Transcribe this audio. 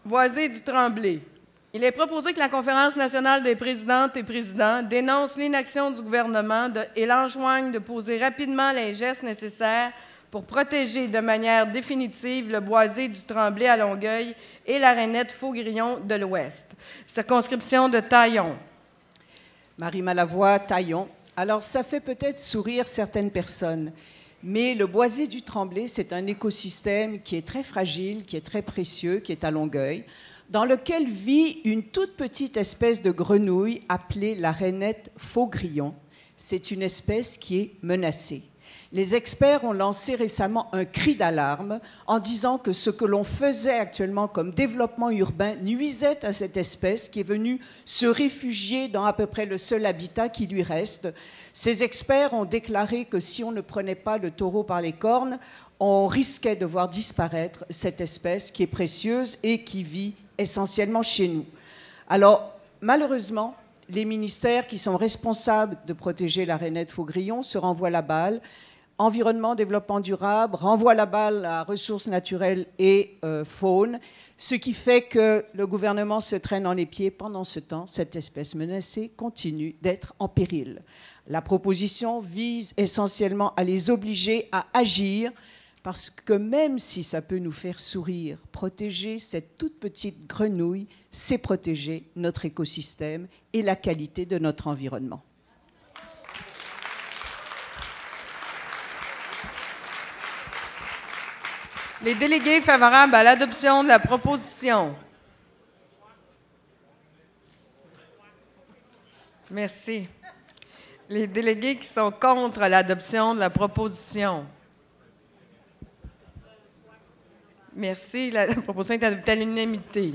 Boisé du Tremblay. Il est proposé que la Conférence nationale des présidentes et présidents dénonce l'inaction du gouvernement et l'enjoigne de poser rapidement les gestes nécessaires pour protéger de manière définitive le boisé du Tremblay à Longueuil et la rainette Faux-Grillon de l'Ouest. Circonscription de Taillon. Marie Malavoie, Taillon. Alors, ça fait peut-être sourire certaines personnes, mais le boisé du Tremblay, c'est un écosystème qui est très fragile, qui est très précieux, qui est à Longueuil, dans lequel vit une toute petite espèce de grenouille appelée la rainette Faux-Grillon. C'est une espèce qui est menacée. Les experts ont lancé récemment un cri d'alarme en disant que ce que l'on faisait actuellement comme développement urbain nuisait à cette espèce qui est venue se réfugier dans à peu près le seul habitat qui lui reste. Ces experts ont déclaré que si on ne prenait pas le taureau par les cornes, on risquait de voir disparaître cette espèce qui est précieuse et qui vit essentiellement chez nous. Alors, malheureusement, les ministères qui sont responsables de protéger la rainette Faux-Grillon se renvoient la balle. Environnement, développement durable, renvoie la balle à ressources naturelles et faune, ce qui fait que le gouvernement se traîne dans les pieds. Pendant ce temps, cette espèce menacée continue d'être en péril. La proposition vise essentiellement à les obliger à agir, parce que même si ça peut nous faire sourire, protéger cette toute petite grenouille, c'est protéger notre écosystème et la qualité de notre environnement. Les délégués favorables à l'adoption de la proposition. Merci. Les délégués qui sont contre l'adoption de la proposition. Merci. La proposition est adoptée à l'unanimité.